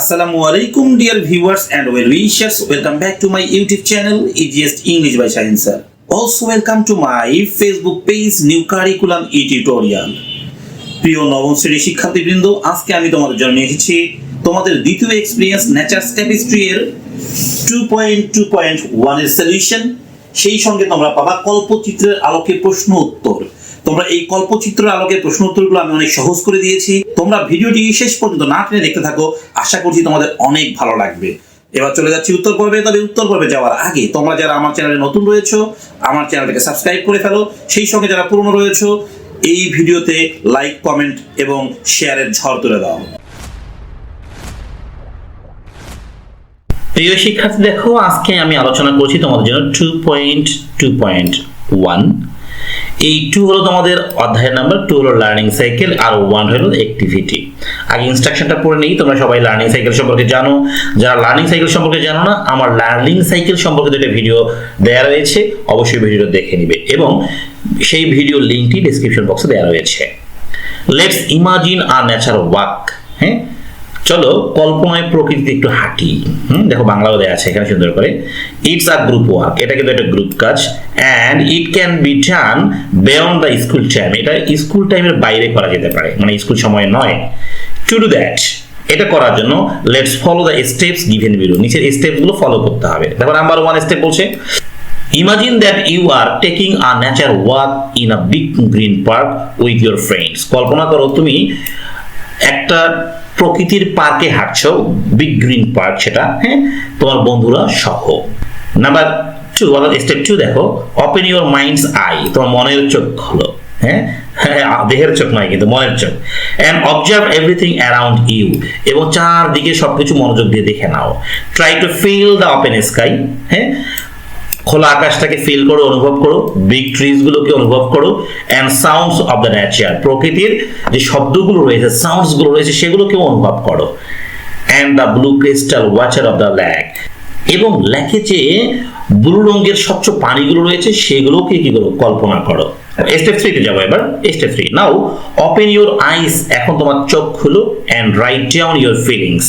Assalamu alaikum dear viewers and well wishers. Welcome back to my YouTube channel Easiest English by Shaheen sir. Also welcome to my Facebook page New Curriculum e-tutorial. প্রিয় নবম শ্রেণীর শিক্ষার্থীবৃন্দ, আজকে আমি তোমাদের জন্য নিয়ে এসেছি তোমাদের দ্বিতীয় এক্সপেরিয়েন্স নেচার ট্যাপেস্ট্রি এর 2.2.1 এর সলিউশন। সেই সঙ্গে তোমরা পাবা কল্পচিত্রের আলোকে প্রশ্ন উত্তর। তোমরা এই কল্পচিত্রের আলোকে প্রশ্ন উত্তরগুলো আমি অনেক সহজ করে দিয়েছি। তোমরা ভিডিওটি শেষ পর্যন্ত না টেনে দেখতে থাকো, আশা করছি তোমাদের অনেক ভালো লাগবে। এবার চলে যাচ্ছি উত্তর পর্বে। তবে উত্তর পর্বে যাওয়ার আগে তোমরা যারা আমার চ্যানেলে নতুন রয়েছো, আমার চ্যানেলটাকে সাবস্ক্রাইব করে ফেলো। সেই সঙ্গে যারা পুরনো রয়েছো, এই ভিডিওতে লাইক, কমেন্ট এবং শেয়ারের ঝড় তুলে দাও। প্রিয় শিক্ষার্থী, দেখো আজকে আমি আলোচনা করছি তোমাদের জন্য 2.2.1। এই 2 হলো তোমাদের অধ্যায়ের নাম্বার, 2 হলো লার্নিং সাইকেল, আর 1 হলো অ্যাক্টিভিটি। আগে ইনস্ট্রাকশনটা পড়ে নেই। তোমরা সবাই লার্নিং সাইকেল সম্পর্কে জানো। যারা লার্নিং সাইকেল সম্পর্কে জানো না, আমার লার্নিং সাইকেল সম্পর্কে একটা ভিডিও দেওয়া রয়েছে, অবশ্যই ভিডিওটা দেখে নিবে এবং সেই ভিডিও লিংকটি ডেসক্রিপশন বক্সে দেওয়া রয়েছে। Let's imagine a nature walk. হ্যাঁ, চলো কল্পনায় প্রকৃতিতে একটু হাঁটি। দেখো বাংলাও দেওয়া আছে এখানে সুন্দর করে। ইটস আ গ্রুপ ওয়ার্ক, এটা কিন্তু একটা গ্রুপ কাজ, and it can be done beyond the school time. এটা স্কুল টাইমের বাইরে করা যেতে পারে, মানে স্কুল সময় নয়। টু ডু দ্যাট, এটা করার জন্য let's follow the steps given below. নিচের স্টেপসগুলো ফলো করতে হবে। দেখো নাম্বার 1 স্টেপ বলছে, Imagine that you are taking a nature walk in a big green park with your friends. কল্পনা করো তুমি একটা প্রকৃতির পার্কে হাঁটছো, বিগ গ্রিন পার্ক সেটা, হ্যাঁ, তোমার বন্ধুরা সহ। নাম্বার 2 অর্থাৎ স্টেপ 2 দেখো, ওপেন ইউর মাইন্ডস আই, তোমার মনের চোখ খোলো। হ্যাঁ, দেহের চোখ নয় কিন্তু মনের চোখ। And observe everything around you, এবং চারদিকে সবকিছু মনোযোগ দিয়ে দেখে নাও। Try to feel the open sky, হ্যাঁ, খোলা আকাশটাকে ফিল করো, অনুভব করো। বিগ ট্রিজ গুলোকে অনুভব করো। And sounds of the nature, প্রকৃতির যে শব্দগুলো রয়েছে, সাউন্ডস গুলো রয়েছে, সেগুলোকে অনুভব করো। And the blue crystal water of the lake, এবং লেকে যে ব্লু রঙের স্বচ্ছ পানিগুলো রয়েছে সেগুলোকে কি করো, কল্পনা করো। স্টেপ 3 তে যাবো এবার। Step 3, now open your eyes, এখন তোমার চোখ খুলো। And write down your feelings,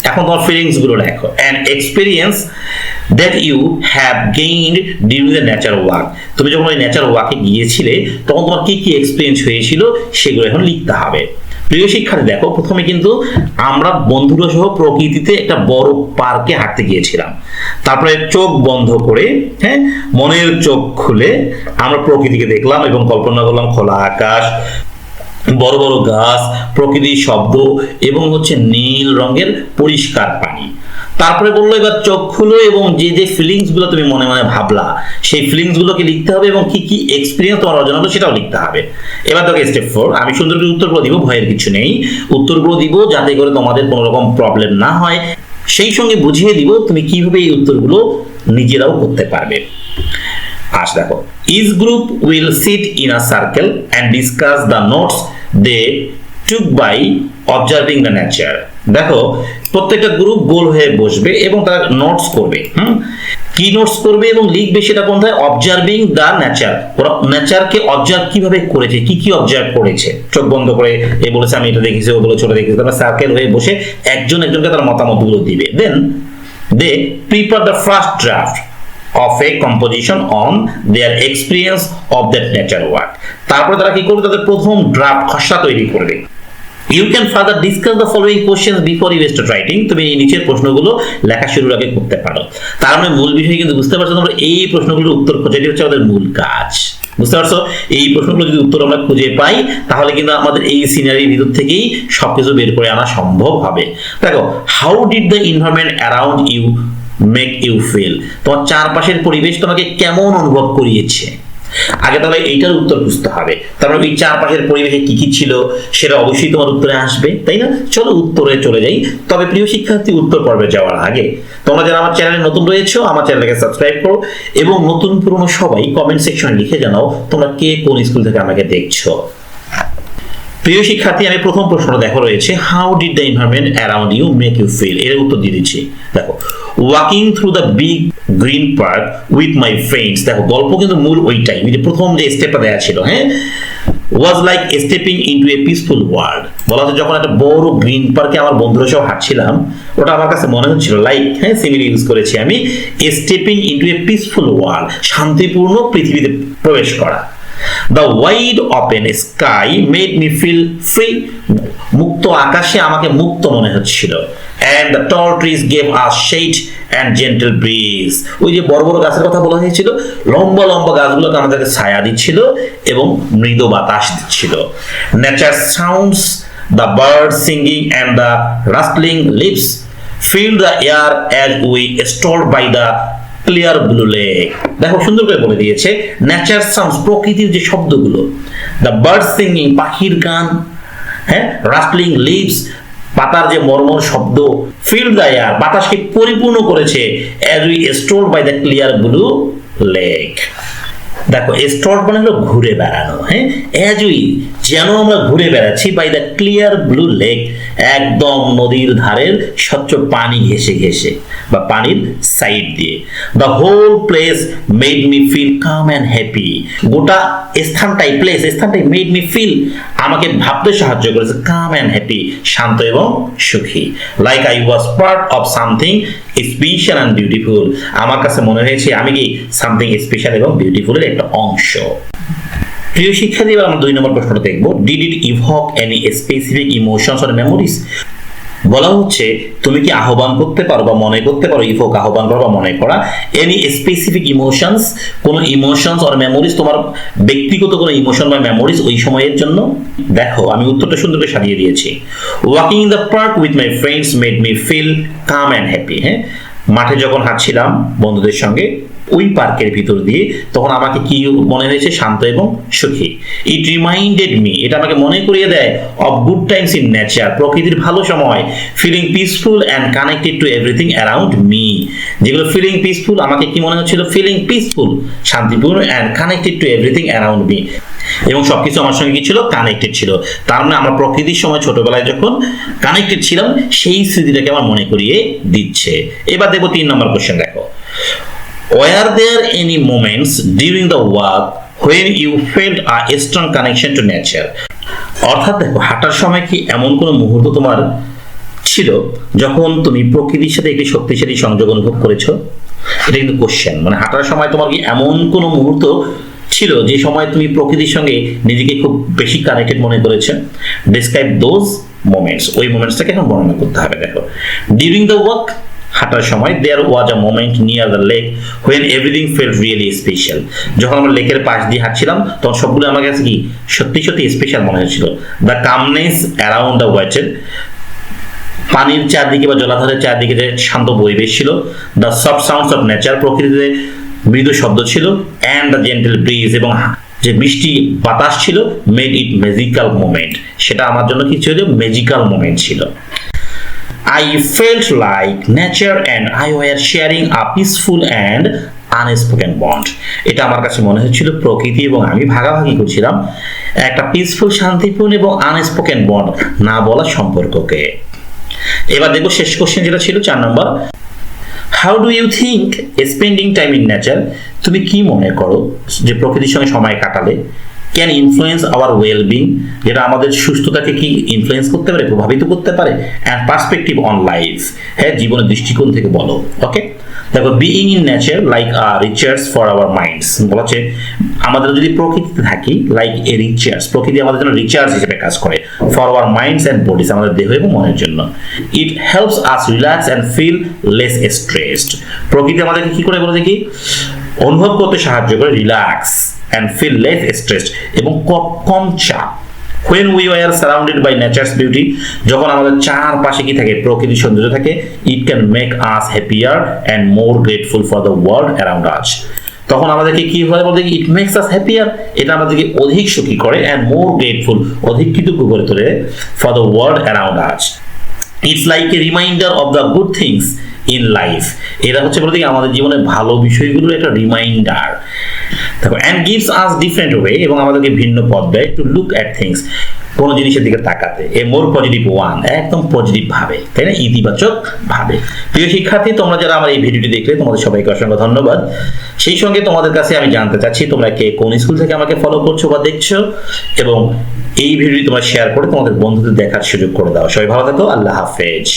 এখন তোমার ফিলিংস গুলো লেখো। And experience that you have gained during the nature walk, তুমি যখন ওই নেচার ওয়াকে গিয়েছিলে তখন তোমার কি কি এক্সপিরিয়েন্স হয়েছিল সেগুলো এখন লিখতে হবে। প্রিয় শিক্ষার্থী, দেখো প্রথমে কিন্তু আমরা বন্ধুরা সহ প্রকৃতিতে একটা বড় পার্কে হাঁটতে গিয়েছিলাম। তারপরে চোখ বন্ধ করে, হ্যাঁ, মনের চোখ খুলে আমরা প্রকৃতিকে দেখলাম এবং কল্পনা করলাম খোলা আকাশ, বড় বড় গাছ, প্রকৃতির শব্দ এবং নীল রঙের পরিষ্কার পানি। তারপরে বললো এবার চোখ খুলো এবং যে যে ফিলিংস গুলো তুমি মনে মনে ভাবলা সেই ফিলিংস গুলোকে লিখতে হবে এবং কি কি এক্সপিরিয়েন্স তোমার অর্জন হলো সেটাও লিখতে হবে। এবার দেখো স্টেপ 4, আমি সুন্দর করে উত্তরগুলো দিব, ভয়ের কিছু নেই। উত্তরগুলো দিব যাতে করে তোমাদের কোনো রকম প্রবলেম না হয়, সেই সঙ্গে বুঝিয়ে দিব তুমি কিভাবে এই উত্তরগুলো নিজেরাও করতে পারবে। আজ দেখো, each group will sit in a circle and discuss the notes they took by observing the nature. দেখো প্রত্যেকটা গ্রুপ গোল হয়ে বসবে এবং তারা নোটস করবে। কি নোটস করবে এবং লিখবে সেটা কোনটায়? Observing the nature. ওরা নেচারকে অবজার্ভ কিভাবে করেছে, কি কি অবজার্ভ করেছে, চোখ বন্ধ করে এ বলেছে আমি এটা দেখেছি, ও বলে ছোট দেখেছি। তারা সার্কেল হয়ে বসে একজন একজনকে তার মতামতগুলো দিবে। Then they prepare the first draft of a composition on their experience of that nature work. তারপরে তারা কি করবে, তাদের প্রথম ড্রাফট খসড়া তৈরি করবে। You can further discuss the following questions before you start writing. তুমি এই নিচের প্রশ্নগুলো লেখা শুরুর আগে করতে পারো। তার মানে মূল বিষয় কিন্তু বুঝতে পারছো তোমরা, এই প্রশ্নগুলোর উত্তর খোঁজাটি হচ্ছে আমাদের মূল কাজ। বুঝতে পারছো? এই প্রশ্নগুলো যদি উত্তর আমরা খুঁজে পাই তাহলে কিন্তু আমাদের এই সিনারির ভিতর থেকেই সবকিছু বের করে আনা সম্ভব হবে। দেখো, how did the environment around you make you feel, তোমার চারপাশের পরিবেশ তোমাকে কেমন অনুভব করিয়েছে। আগে তাহলে এইটার উত্তর বুঝতে হবে। তারপরে এই চারপাশের পরিবেশে কি কি ছিল সেটা অবশ্যই তোমার উত্তরে আসবে, তাই না? চলো উত্তরে চলে যাই। তবে প্রিয় শিক্ষার্থী, উত্তর পর্বে যাওয়ার আগে তোমরা যারা আমার চ্যানেলে নতুন রয়েছো, আমার চ্যানেলটাকে সাবস্ক্রাইব করো এবং নতুন পুরনো সবাই কমেন্ট সেকশনে লিখে জানাও তোমরা কে কোন স্কুল থেকে আমাকে দেখছো। প্রিয় শিক্ষার্থী, আমি প্রথম প্রশ্নটা দেখো রয়েছে, how did the environment around you make you feel. এর উত্তর দিয়ে দিচ্ছি। দেখো, walking through the big green park with my friends. দেখো গল্প কিন্তু মূল ওইটাই, ওই যে প্রথম যে স্টেপটা দেওয়া ছিল, হ্যাঁ, was like stepping into a peaceful world. বলা হচ্ছে যখন একটা বড় গ্রিন পার্কে আমার বন্ধুরা সহ হাঁটছিলাম, ওটা আমার কাছে মনে হচ্ছিল লাইক, হ্যাঁ সিমিলি ইউজ করেছি আমি, stepping into a peaceful world, শান্তিপূর্ণ পৃথিবীতে প্রবেশ করা। The wide open sky made me feel free. মুক্ত আকাশে আমাকে মুক্ত মনে হচ্ছিল। And the tall trees gave us shade and gentle breeze. ওই যে বড় বড় গাছের কথা বলা হয়েছিল, লম্বা লম্বা গাছগুলোকে আমাদেরকে ছায়া দিচ্ছিল এবং মৃদু বাতাস দিচ্ছিল। Nature sounds, the birds singing and the rustling leaves filled the air as we strolled by the clear blue lake. দেখো সুন্দর করে বলে দিয়েছে, নেচার সাউন্ডস, প্রকৃতির যে শব্দগুলো, দ্য বার্ড সিঙ্গিং, পাখির গান, হ্যাঁ, রাস্টলিং লিভস, পাতার যে মর্মর শব্দ, ফিল দ্য এয়ার, বাতাসকে পরিপূর্ণ করেছে, as we strolled by the clear blue lake. দেখো স্ট্রোল মানে হলো ঘুরে বেড়ানো, হ্যাঁ, অ্যাজ উই, যেন আমরা ঘুরে বেড়াচ্ছি, by the clear blue lake, একদম নদীর ধারের স্বচ্ছ পানি ঘেঁষে ঘেঁষে বা পানির সাইড দিয়ে। The whole place made me feel calm and happy. গোটা স্থানটাই, স্থানটাই মেড মি ফিল, আমাকে ভাবতে সাহায্য করেছে, কাম অ্যান্ড হ্যাপি, শান্ত এবং সুখী। Like I was part of something special and beautiful, আমার কাছে মনে হয়েছে আমি কি সামথিং স্পেশাল এবং বিউটিফুলের একটা অংশ। প্রিয় শিক্ষার্থী, এবার আমরা 2 নম্বর প্রশ্নটা দেখব। Did it evoke any specific emotions or memories? বলা হচ্ছে তুমি কি আহ্বান করতে পারো বা মনে করতে পারো, ইভোক আহ্বান করা বা মনে করা, এনি স্পেসিফিক ইমোশনস, কোন ইমোশনস অর মেমোরিজ, তোমার ব্যক্তিগত কোনো ইমোশন বা মেমোরিজ ওই সময়ের জন্য। দেখো আমি উত্তরটা সুন্দর করে সাজিয়ে দিয়েছি। Walking in the park with my friends made me feel calm and happy. হ্যাঁ, মাঠে যখন হাঁটছিলাম বন্ধুদের সঙ্গে ওই পার্কের ভিতর দিয়ে, তখন আমাকে কি মনে হয়েছে, শান্ত এবং সুখী। ইট রিমাইন্ডেড মি, এটা আমাকে মনে করিয়ে দেয়, of good times in nature, প্রকৃতির ভালো সময়, feeling peaceful and connected to everything around me. যেগুলো ফিলিং পিসফুল, আমাকে কি মনে হচ্ছিল, ফিলিং পিসফুল, শান্তিপূর্ণ, and connected to everything around me, এবং সবকিছু আমার সঙ্গে কি ছিল, কানেক্টেড ছিল। তার মানে আমরা প্রকৃতির সময় ছোটবেলায় যখন কানেক্টেড ছিলাম, সেই স্মৃতিটাকে আমার মনে করিয়ে দিচ্ছে। এবার দেখো 3 নম্বর কোশ্চেন। দেখো, were there any moments during the walk when you felt a strong connection to nature? অর্থাৎ দেখো, হাঁটার সময় কি এমন কোনো মুহূর্ত তোমার ছিল যখন তুমি প্রকৃতির সাথে একটি শক্তিশালী সংযোগ অনুভব করেছো? এটা কিন্তু কোশ্চেন, মানে হাঁটার সময় তোমার কি এমন কোনো মুহূর্ত ছিল যে সময় তুমি প্রকৃতির সঙ্গে নিজেকে খুব বেশি কানেক্টেড মনে করেছো? ডিসক্রাইব দোজ মোমেন্টস, ওই মোমেন্টসটাকে এখন বর্ণনা করতে হবে। দেখো, ডিউরিং দ্য ওয়াক, হাঁটার সময়, there was a moment near the lake when everything felt really special. যখন আমরা লেকের পাশ দিয়ে হাঁটছিলাম, তখন সবগুলো আমার কাছে কি সত্যি সত্যি স্পেশাল মনে হচ্ছিল। The calmness around the water, পানির চারদিকে বা জলাধারের চারদিকে যে শান্ত পরিবেশ ছিল। The soft sounds of nature, প্রকৃতিতে মৃদু শব্দ ছিল। অ্যান্ড দ্য জেন্টেল ব্রিজ, এবং যে মিষ্টি বাতাস ছিল। মেড ইট ম্যাজিক্যাল মোমেন্ট, সেটা আমার জন্য কি ছিল, ম্যাজিক্যাল মোমেন্ট ছিল। I felt like nature and I were sharing a peaceful and unspoken bond. এটা আমার কাছে মনে হচ্ছিল প্রকৃতি এবং আমি ভাগাভাগি করছিলাম একটা পিসফুল, শান্তিপূর্ণ এবং আনস্পোকেন বন্ড, না বলা সম্পর্ককে। এবার দেখো শেষ কোশ্চেন যেটা ছিল 4 নম্বর। How do you think spending time in nature, তুমি কি মনে করো যে প্রকৃতির সঙ্গে সময় কাটালে ক্যান ইনফ্লুয়েন্স আওয়ার ওয়েলবিং, যেটা আমাদের সুস্থতাকে কি ইনফ্লুয়েন্স করতে পারে, প্রভাবিত করতে পারে। অ্যান্ড পার্সপেক্টিভ অন লাইফ, হ্যাঁ, জীবনের দৃষ্টিকোণ থেকে বলো। ওকে, দেখো, being in nature like a recharge for our minds, বলা হচ্ছে আমাদের যদি প্রকৃতিতে থাকি লাইক এ রিচার্জ, প্রকৃতি আমাদের জন্য রিচার্জ হিসেবে কাজ করে, for our minds and bodies, আমাদের দেহ এবং মনের জন্য। It helps us relax and feel less stressed, প্রকৃতি আমাদেরকে কি করে, বলে দেখি, অনুভব করতে সাহায্য করে, relax and feel less stressed এবং কম চাপ। when we were surrounded by nature's beauty, যখন আমাদের চারপাশে কি থাকে, প্রকৃতির সৌন্দর্য থাকে, it can make us happier and more grateful for the world around us, তখন আমাদেরকে কি হয়, বলতে it makes us happier, এটা আমাদেরকে অধিক সুখী করে, and more grateful, অধিক কৃতজ্ঞ করে তোলে, for the world around us. It's like a reminder of the good things in life, এটা হচ্ছে বলতে কি আমাদের জীবনে ভালো বিষয়গুলোর একটা রিমাইন্ডার। দেখো, and gives us different way, এবং আমাদেরকে ভিন্ন পথ দেয়, to look at things, কোনো জিনিসের দিকে তাকাতে। এ মোর পজিটিভ ওয়ান, একদম পজিটিভ ভাবে, তাই না, ইতিবাচক ভাবে। প্রিয় শিক্ষার্থী, তোমরা যারা আমার এই ভিডিওটি দেখলে তোমাদের সবাইকে অসংখ্য ধন্যবাদ। সেই সঙ্গে তোমাদের কাছে আমি জানতে চাচ্ছি তোমরা কে কোন স্কুল থেকে আমাকে ফলো করছো বা দেখছো, এবং এই ভিডিওটি তোমরা শেয়ার করে তোমাদের বন্ধুদের দেখার সুযোগ করে দাও। সবাই ভালো থাকো, আল্লাহ হাফেজ।